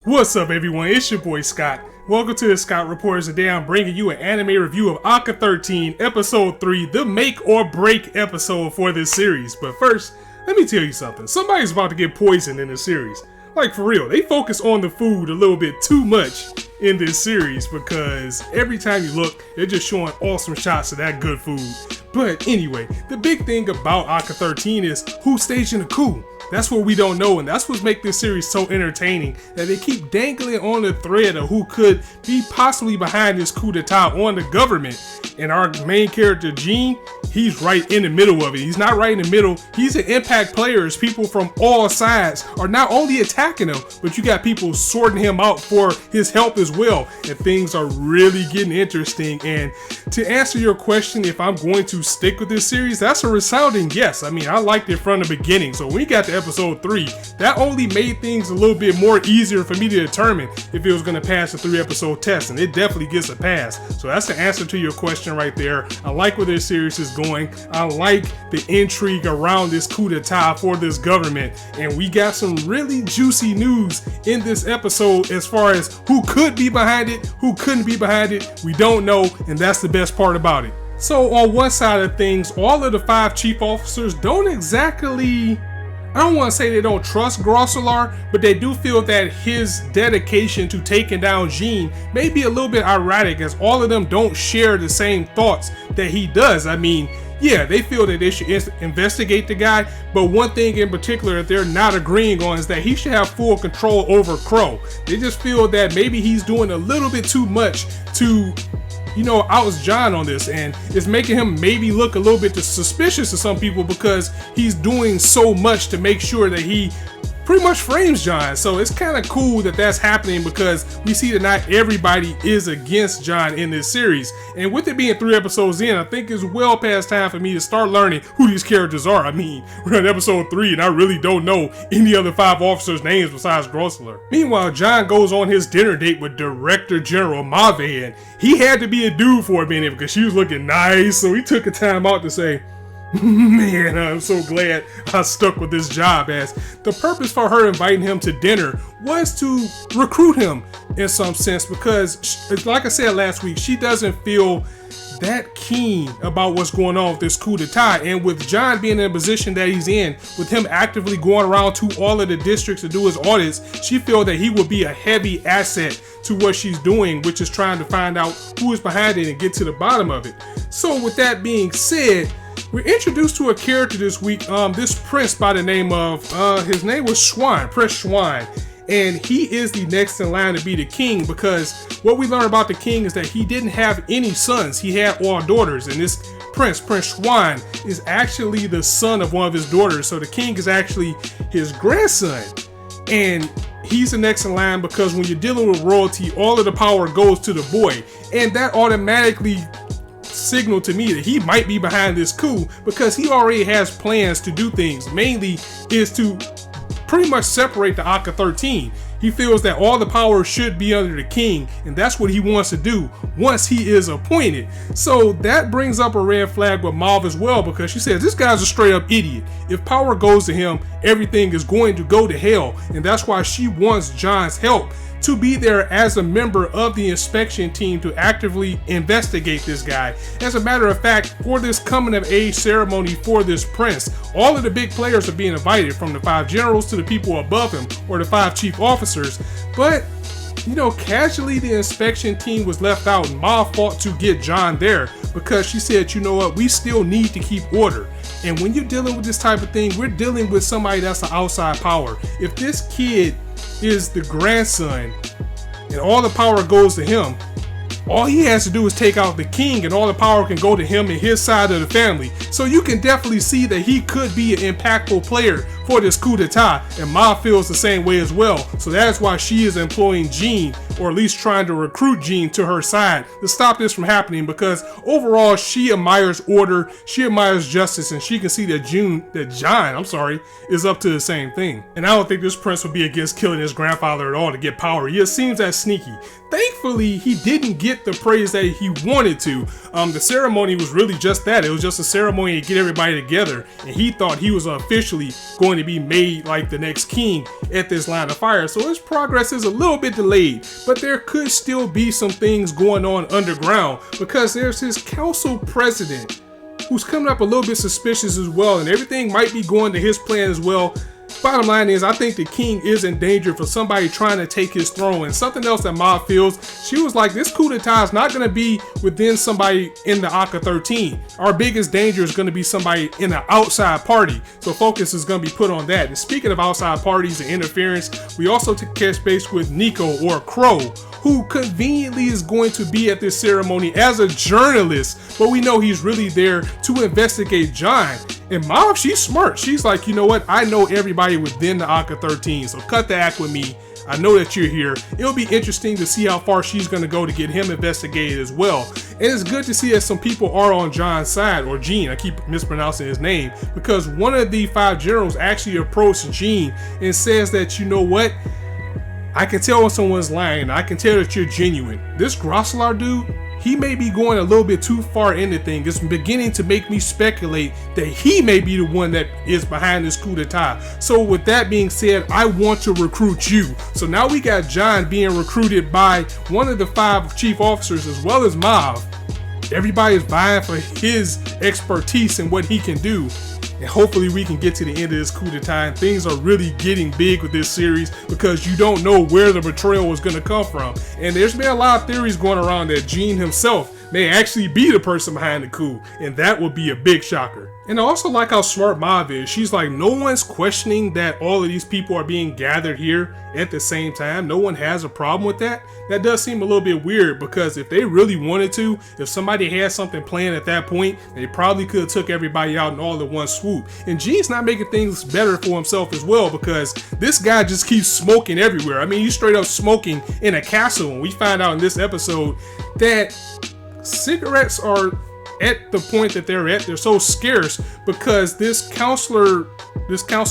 What's up everyone, it's your boy Scott. Welcome to the Scott Reports. Today I'm bringing you an anime review of ACCA 13, episode 3, the make or break episode for this series. But first, let me tell you something. Somebody's about to get poisoned in this series. Like for real, they focus on the food a little bit too much in this series because every time you look, they're just showing awesome shots of that good food. But anyway, the big thing about ACCA 13 is who's staging the coup. That's what we don't know, and that's what's making this series so entertaining, that they keep dangling on the thread of who could be possibly behind this coup d'etat on the government. And our main character, Gene, he's right in the middle of it. He's not right in the middle. He's an impact player as people from all sides are not only attacking him, but you got people sorting him out for his help as well. And things are really getting interesting. And to answer your question, if I'm going to stick with this series, that's a resounding yes. I mean, I liked it from the beginning. So when we got to episode 3, that only made things a little bit more easier for me to determine if it was going to pass the 3-episode test. And it definitely gets a pass. So that's the answer to your question right there. I like where this series is going. I like the intrigue around this coup d'etat for this government, and we got some really juicy news in this episode as far as who could be behind it, who couldn't be behind it. We don't know, and that's the best part about it. So on one side of things, all of the 5 chief officers don't exactly, I don't want to say they don't trust Grosselar, but they do feel that his dedication to taking down Gene may be a little bit erratic, as all of them don't share the same thoughts that he does. I mean, yeah, they feel that they should investigate the guy, but one thing in particular that they're not agreeing on is that he should have full control over Crow. They just feel that maybe he's doing a little bit too much to, oust John on this, and it's making him maybe look a little bit suspicious to some people because he's doing so much to make sure that he pretty much frames John. So it's kind of cool that that's happening because we see that not everybody is against John in this series. And with it being 3 episodes in, I think it's well past time for me to start learning who these characters are. I mean, we're on episode 3 and I really don't know any other 5 officers' names besides Grosselar. Meanwhile, John goes on his dinner date with Director General Mauve, and he had to be a dude for a minute because she was looking nice. So he took a time out to say, man, I'm so glad I stuck with this job, as the purpose for her inviting him to dinner was to recruit him in some sense because, like I said last week, she doesn't feel that keen about what's going on with this coup d'etat. And with John being in a position that he's in, with him actively going around to all of the districts to do his audits, she feels that he will be a heavy asset to what she's doing, which is trying to find out who is behind it and get to the bottom of it. So with that being said, we're introduced to a character this week, this prince by the name of, his name was Schwan, Prince Schwan. And he is the next in line to be the king, because what we learn about the king is that he didn't have any sons. He had all daughters, and this Prince Schwan, is actually the son of one of his daughters. So the king is actually his grandson. And he's the next in line because when you're dealing with royalty, all of the power goes to the boy. And that automatically signal to me that he might be behind this coup because he already has plans to do things. Mainly is to pretty much separate the ACCA 13. He feels that all the power should be under the king, and that's what he wants to do once he is appointed. So that brings up a red flag with Mauve as well, because she says this guy's a straight up idiot. If power goes to him, everything is going to go to hell, and that's why she wants John's help to be there as a member of the inspection team to actively investigate this guy. As a matter of fact, for this coming of age ceremony for this prince, all of the big players are being invited, from the 5 generals to the people above him, or the 5 chief officers. But casually the inspection team was left out, and Ma fought to get John there because she said, you know what, we still need to keep order. And when you're dealing with this type of thing, we're dealing with somebody that's an outside power. If this kid is the grandson and all the power goes to him, all he has to do is take out the king and all the power can go to him and his side of the family. So you can definitely see that he could be an impactful player for this coup d'etat, and Ma feels the same way as well. So that's why she is employing Gene, or at least trying to recruit Jean to her side to stop this from happening, because overall she admires order, she admires justice, and she can see that John is up to the same thing. And I don't think this prince would be against killing his grandfather at all to get power. He just seems that sneaky. Thankfully, he didn't get the praise that he wanted to. The ceremony was really just that. It was just a ceremony to get everybody together, and he thought he was officially going to be made like the next king at this line of fire. So his progress is a little bit delayed, but there could still be some things going on underground, because there's his council president who's coming up a little bit suspicious as well, and everything might be going to his plan as well. Bottom line is, I think the king is in danger for somebody trying to take his throne. And something else that Mauve feels, she was like, this coup d'etat is not going to be within somebody in the ACCA 13. Our biggest danger is going to be somebody in an outside party. So focus is going to be put on that. And speaking of outside parties and interference, we also took catch base with Nico, or Crow, who conveniently is going to be at this ceremony as a journalist, but we know he's really there to investigate John. And Mauve, she's smart. She's like, you know what? I know everybody within the ACCA 13, so cut the act with me. I know that you're here. It'll be interesting to see how far she's going to go to get him investigated as well. And it's good to see that some people are on John's side, or Gene. I keep mispronouncing his name, because one of the 5 generals actually approached Gene and says that, you know what? I can tell when someone's lying. I can tell that you're genuine. This Grosselar dude, he may be going a little bit too far into things. It's beginning to make me speculate that he may be the one that is behind this coup d'etat. So with that being said, I want to recruit you. So now we got John being recruited by one of the 5 chief officers as well as Mauve. Everybody is vying for his expertise and what he can do. And hopefully we can get to the end of this coup d'etat, and things are really getting big with this series, because you don't know where the betrayal is going to come from. And there's been a lot of theories going around that Gene himself may actually be the person behind the coup, and that would be a big shocker. And I also like how smart Mauve is. She's like, no one's questioning that all of these people are being gathered here at the same time. No one has a problem with that. That does seem a little bit weird, because if they really wanted to, if somebody had something planned at that point, they probably could have took everybody out in all in one swoop. And Gene's not making things better for himself as well, because this guy just keeps smoking everywhere. I mean, he's straight up smoking in a castle, and we find out in this episode that cigarettes are at the point that they're at. They're so scarce because this council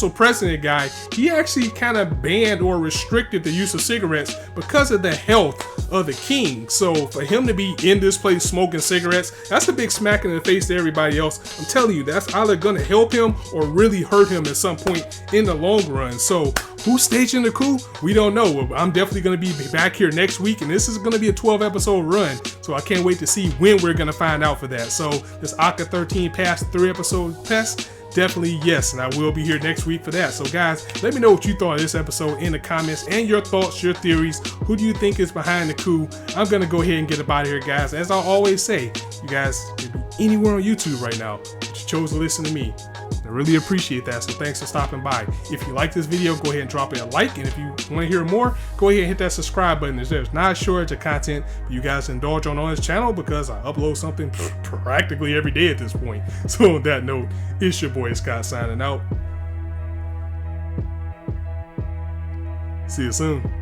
president guy, he actually kind of banned or restricted the use of cigarettes because of the health of the king. So for him to be in this place smoking cigarettes, that's a big smack in the face to everybody else. I'm telling you, that's either going to help him or really hurt him at some point in the long run. So who's staging the coup? We don't know. I'm definitely going to be back here next week, and this is going to be a 12-episode run. So I can't wait to see when we're going to find out for that. So this ACCA 13 past 3-episode test, definitely yes, and I will be here next week for that. So guys, let me know what you thought of this episode in the comments, and your thoughts, your theories. Who do you think is behind the coup? I'm going to go ahead and get up out of here, guys. As I always say, you guys could be anywhere on YouTube right now, but you chose to listen to me. I really appreciate that, so thanks for stopping by. If you like this video, go ahead and drop it a like, and if you want to hear more, go ahead and hit that subscribe button. There's not a shortage of content for you guys to indulge on this channel, because I upload something practically every day at this point. So on that note, it's your boy Scott signing out. See you soon.